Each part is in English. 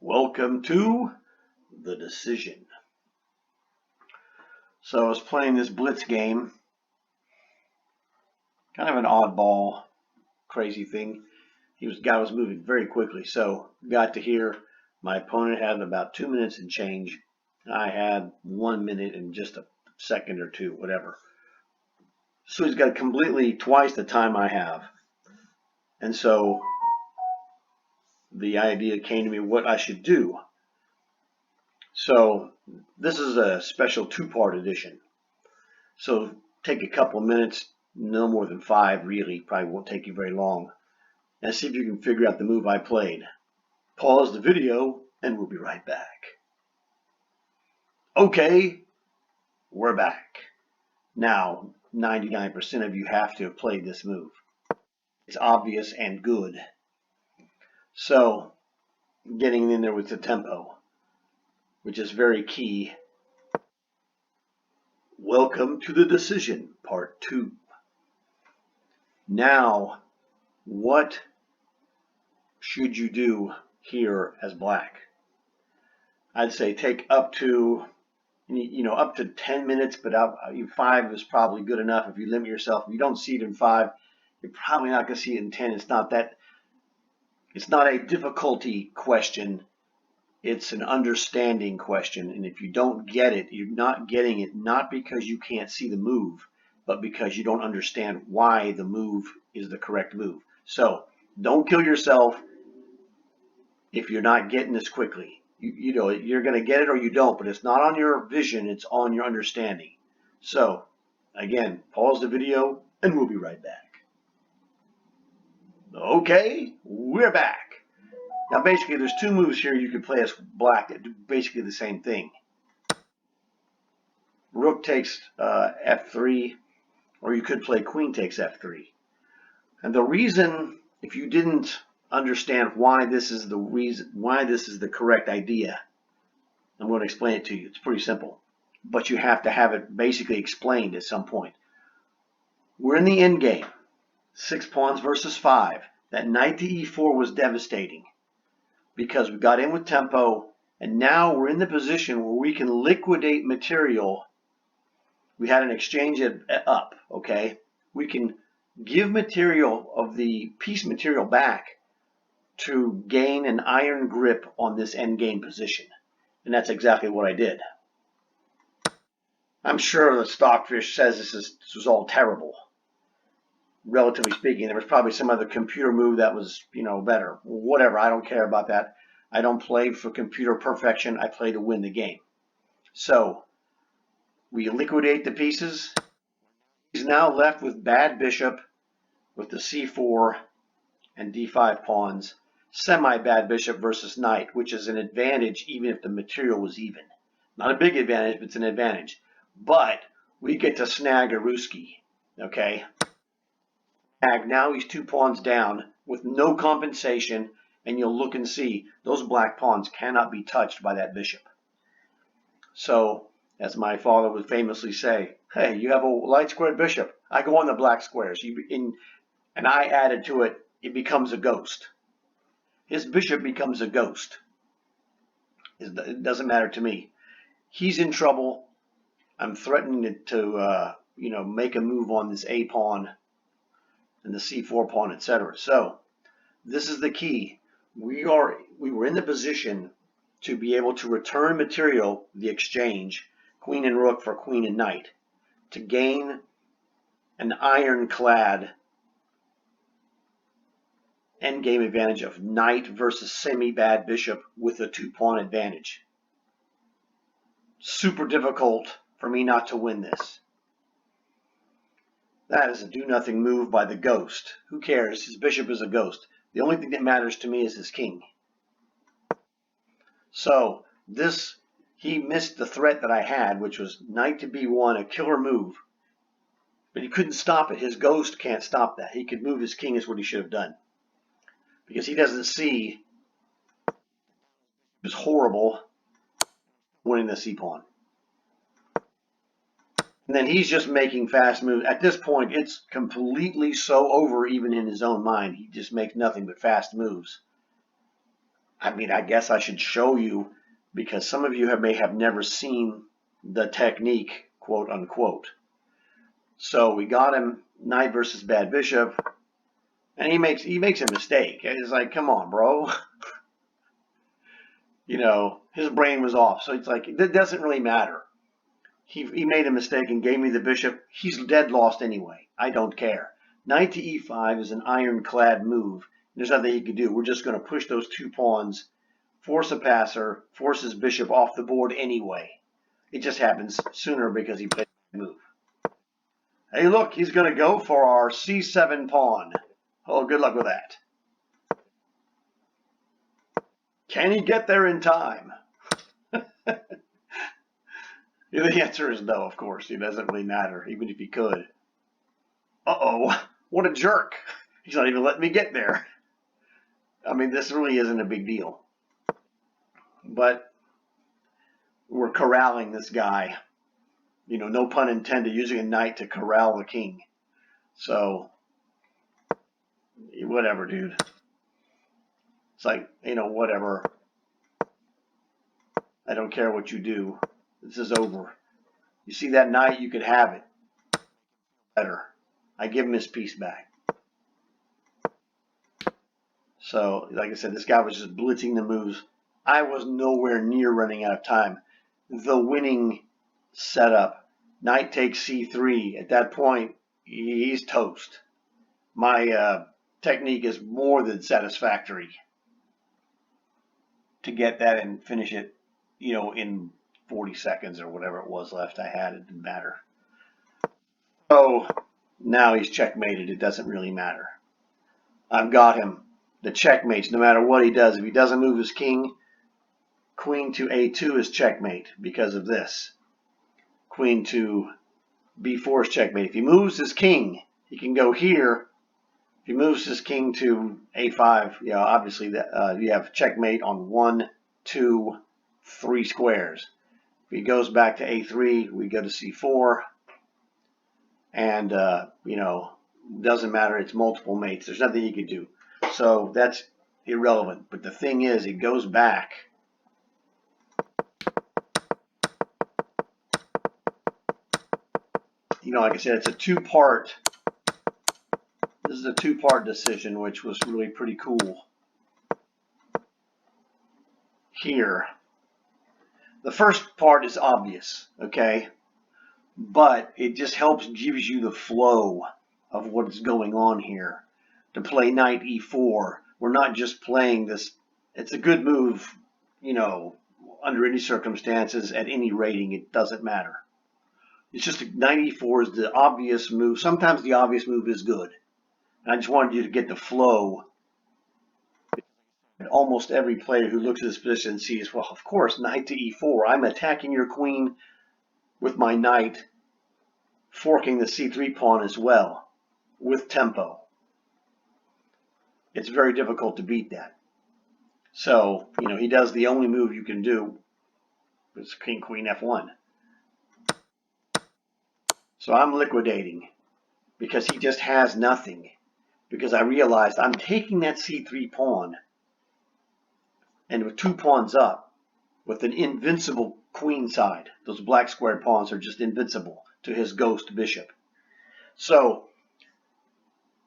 Welcome to the decision. So I was playing this blitz game, kind of an oddball, crazy thing. The guy was moving very quickly, so got to here. My opponent had about 2 minutes and change. I had 1 minute and just a second or two, whatever. So he's got completely twice the time I have. And so the idea came to me what I should do. So this is a special two-part edition. So take a couple of minutes, no more than 5 really, probably won't take you very long, and see if you can figure out the move I played. Pause the video and we'll be right back. Okay, we're back. Now, 99% of you have to have played this move. It's obvious and good. So, getting in there with the tempo, which is very key. Welcome to the decision, part 2. Now, what should you do here as black? I'd say take up to, up to 10 minutes, but 5 is probably good enough. If you limit yourself, if you don't see it in 5, you're probably not going to see it in 10. It's not a difficulty question. It's an understanding question, and if you don't get it, you're not getting it not because you can't see the move, but because you don't understand why the move is the correct move. So don't kill yourself if you're not getting this quickly. You're going to get it or you don't, but it's not on your vision, it's on your understanding. So again, pause the video and we'll be right back. Okay, we're back. Now basically there's 2 moves here you can play as black that do basically the same thing. Rook takes f3, or you could play queen takes f3. And the reason, if you didn't understand why this is the correct idea, I'm going to explain it to you. It's pretty simple, but you have to have it basically explained at some point. We're in the end game, 6 pawns versus 5. That knight to e4 was devastating, because we got in with tempo, and now we're in the position where we can liquidate material. We had an exchange up, okay? We can give material of the piece material back to gain an iron grip on this endgame position. And that's exactly what I did. I'm sure the Stockfish says this was all terrible. Relatively speaking, there was probably some other computer move that was, better. Whatever, I don't care about that. I don't play for computer perfection. I play to win the game. So, we liquidate the pieces. He's now left with bad bishop with the c4 and d5 pawns. Semi-bad bishop versus knight, which is an advantage even if the material was even. Not a big advantage, but it's an advantage. But we get to snag a Ruski, okay? Now he's 2 pawns down with no compensation, and you'll look and see those black pawns cannot be touched by that bishop. So, as my father would famously say, hey, you have a light squared bishop. I go on the black squares. And I added to it, it becomes a ghost. His bishop becomes a ghost. It doesn't matter to me. He's in trouble. I'm threatening to make a move on this A pawn and the c4 pawn, etc. So this is the key. We were in the position to be able to return material, the exchange, queen and rook for queen and knight, to gain an ironclad endgame advantage of knight versus semi-bad bishop with a 2-pawn advantage. Super difficult for me not to win this. That is a do-nothing move by the ghost. Who cares? His bishop is a ghost. The only thing that matters to me is his king. So he missed the threat that I had, which was knight to b1, a killer move. But he couldn't stop it. His ghost can't stop that. He could move his king is what he should have done. Because he doesn't see it was horrible winning the c-pawn. And then he's just making fast moves. At this point, it's completely so over even in his own mind. He just makes nothing but fast moves. I mean, I guess I should show you because some of you may have never seen the technique, quote unquote. So we got him knight versus bad bishop, and he makes a mistake. It's like, come on, bro. You know, his brain was off. So it's like, it doesn't really matter. He made a mistake and gave me the bishop. He's dead lost anyway. I don't care. Knight to e5 is an ironclad move. There's nothing he could do. We're just going to push those 2 pawns, force a passer, force his bishop off the board anyway. It just happens sooner because he played the move. Hey, look, he's going to go for our c7 pawn. Oh, good luck with that. Can he get there in time? The answer is no, of course. It doesn't really matter, even if he could. Uh-oh, what a jerk. He's not even letting me get there. I mean, this really isn't a big deal. But we're corralling this guy. You know, no pun intended, using a knight to corral the king. So, whatever, dude. It's like, you know, whatever. I don't care what you do. This is over. You see that knight, you could have it. Better. I give him his piece back. So, like I said, this guy was just blitzing the moves. I was nowhere near running out of time. The winning setup, knight takes c3. At that point, he's toast. My technique is more than satisfactory to get that and finish it, you know, in 40 seconds or whatever it was left I had. It didn't matter. So now he's checkmated. It doesn't really matter. I've got him. The checkmates, no matter what he does. If he doesn't move his king, queen to a2 is checkmate because of this. Queen to b4 is checkmate. If he moves his king, he can go here. If he moves his king to a5, you know, obviously you have checkmate on 1, 2, 3 squares. If he goes back to a3, we go to c4. And, you know, doesn't matter. It's multiple mates. There's nothing he could do. So that's irrelevant. But the thing is, it goes back. You know, like I said, it's a two-part. This is a two-part decision, which was really pretty cool. Here. The first part is obvious, okay? But it just helps, gives you the flow of what's going on here. To play knight e4, we're not just playing this. It's a good move, you know, under any circumstances, at any rating, it doesn't matter. It's just knight e4 is the obvious move. Sometimes the obvious move is good. And I just wanted you to get the flow. And almost every player who looks at this position sees, well, of course, knight to e4. I'm attacking your queen with my knight, forking the c3 pawn as well, with tempo. It's very difficult to beat that. So, you know, he does the only move you can do. It's king, queen, f1. So I'm liquidating because he just has nothing. Because I realized I'm taking that c3 pawn, and with 2 pawns up, with an invincible queen side. Those black square pawns are just invincible to his ghost bishop. So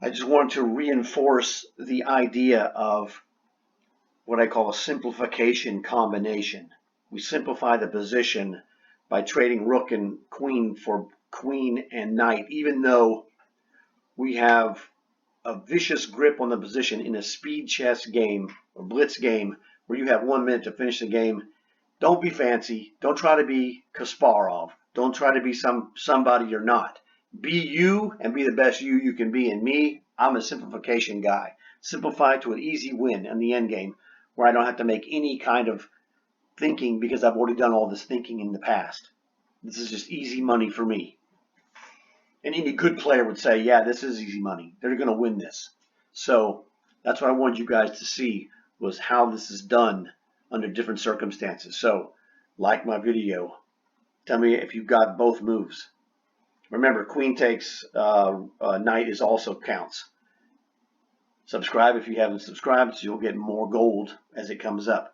I just wanted to reinforce the idea of what I call a simplification combination. We simplify the position by trading rook and queen for queen and knight, even though we have a vicious grip on the position in a speed chess game or blitz game where you have 1 minute to finish the game. Don't be fancy. Don't try to be Kasparov. Don't try to be somebody you're not. Be you and be the best you can be. And me, I'm a simplification guy. Simplify to an easy win in the end game where I don't have to make any kind of thinking because I've already done all this thinking in the past. This is just easy money for me. And any good player would say, yeah, this is easy money. They're going to win this. So that's what I wanted you guys to see, was how this is done under different circumstances. So like my video. Tell me if you've got both moves. Remember, queen takes, knight is also counts. Subscribe if you haven't subscribed, so you'll get more gold as it comes up.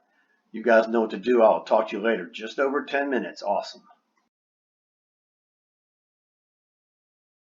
You guys know what to do. I'll talk to you later. Just over 10 minutes. Awesome.